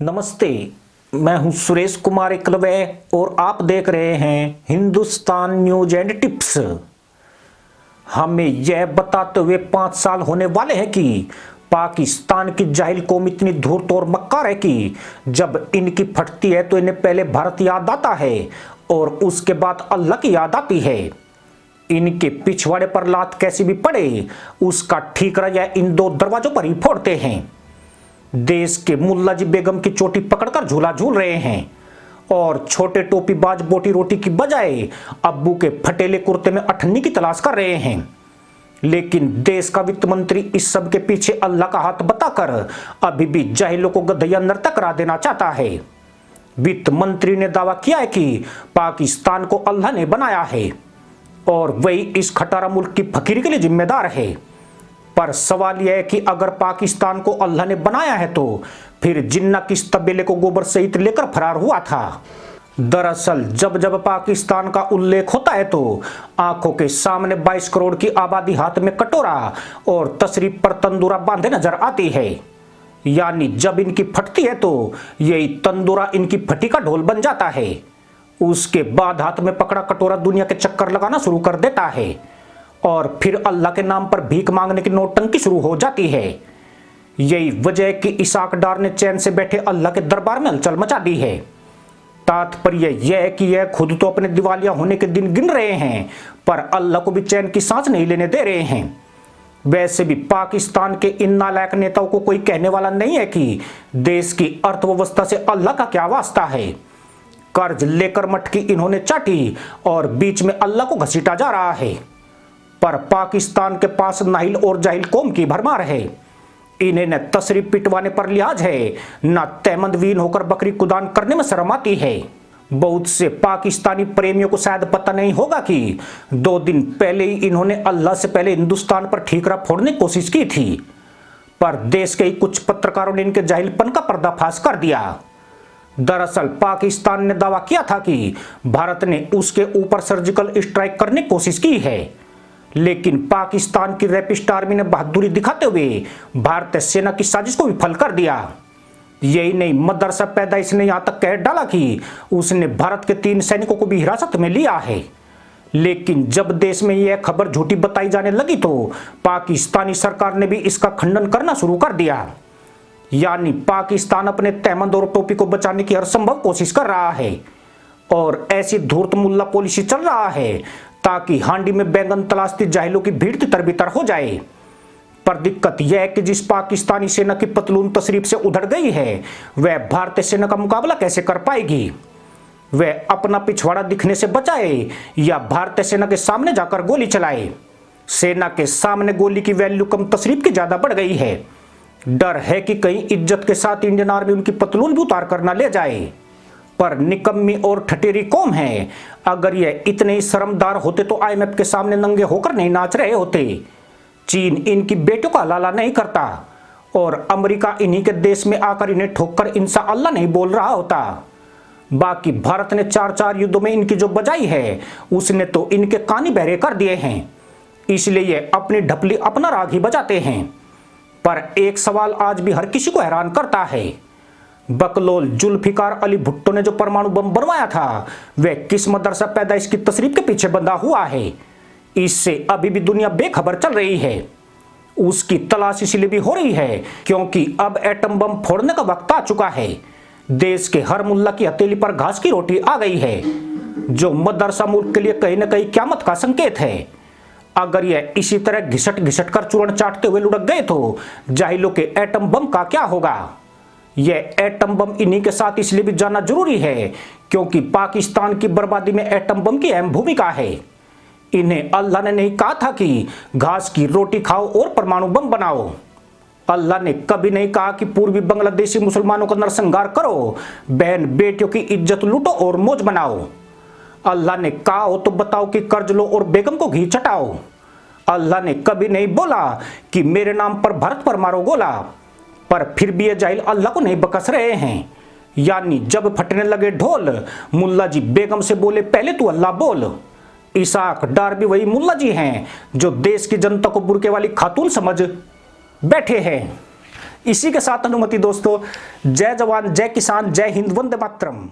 नमस्ते, मैं हूं सुरेश कुमार एकलवे और आप देख रहे हैं हिंदुस्तान न्यूज एंड टिप्स। हमें यह बताते हुए 5 साल होने वाले हैं कि पाकिस्तान की जाहिल कौम इतनी धूर्त और मक्कार है कि जब इनकी फटती है तो इन्हें पहले भारत याद आता है और उसके बाद अल्लाह की याद आती है। इनके पिछवाड़े पर लात कैसी भी पड़े उसका ठीकरा यह इन 2 दरवाजों पर ही फोड़ते हैं। देश के मुल्लाजी बेगम की चोटी पकड़कर झूला झूल रहे हैं और छोटे टोपीबाज बोटी रोटी की बजाय अब्बू के फटेले कुर्ते में अठन्नी की तलाश कर रहे हैं। लेकिन देश का वित्त मंत्री इस सब के पीछे अल्लाह का हाथ बताकर अभी भी जाहिलों को गधैया नर्तक करा देना चाहता है। वित्त मंत्री ने दावा किया है कि पाकिस्तान को अल्लाह ने बनाया है और वही इस खटारा मुल्क की फकीरी के लिए जिम्मेदार है। पर सवाल यह है कि अगर पाकिस्तान को अल्लाह ने बनाया है तो फिर जिन्ना किस तबेले को गोबर सहित लेकर फरार हुआ था। दरअसल जब जब पाकिस्तान का उल्लेख होता है तो आंखों के सामने 22 करोड़ की आबादी हाथ में कटोरा और तशरीफ पर तंदूरा बांधे नजर आती है। यानी जब इनकी फटती है तो यही तंदूरा इनकी फटी का ढोल बन जाता है। उसके बाद हाथ में पकड़ा कटोरा दुनिया के चक्कर लगाना शुरू कर देता है और फिर अल्लाह के नाम पर भीख मांगने की नौटंकी शुरू हो जाती है। यही वजह कि इसाक डार ने चैन से बैठे अल्लाह के दरबार में हलचल मचा दी है। तात्पर्य यह है कि यह खुद तो अपने दिवालिया होने के दिन गिन रहे हैं पर अल्लाह को भी चैन की सांस नहीं लेने दे रहे हैं। वैसे भी पाकिस्तान के इन नालायक नेताओं को कोई कहने वाला नहीं है कि देश की अर्थव्यवस्था से अल्लाह का क्या वास्ता है। कर्ज लेकर मटकी इन्होंने चाटी और बीच में अल्लाह को घसीटा जा रहा है। पर पाकिस्तान के पास नाहिल और जाहिल कौम की भरमार है। इन्हें न तशरीफ पिटवाने पर लिहाज है न तहमंदवीन होकर बकरी कुदान करने में शर्म आती है। बहुत से पाकिस्तानी प्रेमियों को शायद पता नहीं होगा कि 2 दिन पहले ही इन्होंने अल्लाह से पहले हिंदुस्तान पर ठीकरा फोड़ने की कोशिश की थी, पर देश के ही कुछ पत्रकारों ने इनके जाहिलपन का पर्दाफाश कर दिया। दरअसल पाकिस्तान ने दावा किया था कि भारत ने उसके ऊपर सर्जिकल स्ट्राइक करने की कोशिश की है, लेकिन पाकिस्तान की रैपिस्ट आर्मी ने बहादुरी दिखाते हुए भारतीय सेना की साजिश को विफल कर दिया। यही नहीं, मदरसा पैदाइश ने यहां तक कह डाला कि उसने भारत के 3 सैनिकों को भी हिरासत में लिया है। लेकिन जब देश में यह खबर झूठी बताई जाने लगी तो पाकिस्तानी सरकार ने भी इसका खंडन करना शुरू कर दिया। यानी पाकिस्तान अपने तहमंद और टोपी को बचाने की हर संभव कोशिश कर रहा है और ऐसी धूर्त मुल्ला पॉलिसी चल रहा है ताकि हांडी में बैंगन तलाशती जाहिलों की भीड़ तितर-बितर हो जाए। पर दिक्कत यह है कि जिस पाकिस्तानी सेना की पतलून तशरीफ से उधड़ गई है वह भारतीय सेना का मुकाबला कैसे कर पाएगी। वह अपना पिछवाड़ा दिखने से बचाए या भारतीय सेना के सामने जाकर गोली चलाए। सेना के सामने गोली की वैल्यू कम तशरीफ की ज्यादा बढ़ गई है। डर है कि कहीं इज्जत के साथ इंडियन आर्मी उनकी पतलून भी उतार कर ना ले जाए। पर निकम्मी और ठटेरी कौम है। अगर ये इतने ही शर्मदार होते तो IMF के सामने नंगे होकर नहीं नाच रहे होते। चीन इनकी बेटियों का लाला नहीं करता और अमेरिका इन्हीं के देश में आकर इन्हें ठोककर इंशा अल्लाह नहीं बोल रहा होता। बाकी भारत ने 4 युद्धों में इनकी जो बजाई है उसने तो इनके कान ही बहरे कर दिए हैं। इसलिए ये अपनी ढपली अपना राग ही बजाते हैं। पर एक सवाल आज भी हर किसी को हैरान करता है। बकलोल जुल्फिकार अली भुट्टो ने जो परमाणु बम बनवाया था वह किस मदरसा पैदाइश की तशरीफ के पीछे बंधा हुआ है। इससे अभी भी दुनिया बेखबर चल रही है। उसकी तलाश इसलिए भी हो रही है क्योंकि अब एटम बम फोड़ने का वक्त आ चुका है। देश के हर मुल्ला की हथेली पर घास की रोटी आ गई है, जो मदरसा मुल्क के लिए कहीं न कहीं क़यामत का संकेत है। अगर यह इसी तरह घिसट घिसट कर चूर्ण चाटते हुए लुढ़क गए तो जाहिलों के एटम बम का क्या होगा। यह एटम बम इन्हीं के साथ इसलिए भी जाना जरूरी है क्योंकि पाकिस्तान की बर्बादी में एटम बम की अहम भूमिका है। इन्हें अल्लाह ने नहीं कहा था कि घास की रोटी खाओ और परमाणु बम बनाओ। अल्लाह ने कभी नहीं कहा कि पूर्वी बांग्लादेशी मुसलमानों का नरसंहार करो, बहन बेटियों की इज्जत लूटो और मौज बनाओ। अल्लाह ने कहा हो तो बताओ कि कर्ज लो और बेगम को घी चटाओ। अल्लाह ने कभी नहीं बोला कि मेरे नाम पर भारत पर मारो गोला। पर फिर भी ये जाहिल अल्लाह को नहीं बकस रहे हैं। यानी जब फटने लगे ढोल मुल्ला जी बेगम से बोले पहले तू अल्लाह बोल। इसाक डार भी वही मुल्ला जी हैं जो देश की जनता को बुरके वाली खातून समझ बैठे हैं। इसी के साथ अनुमति दोस्तों, जय जवान जय किसान जय हिंद, वंदे मातरम।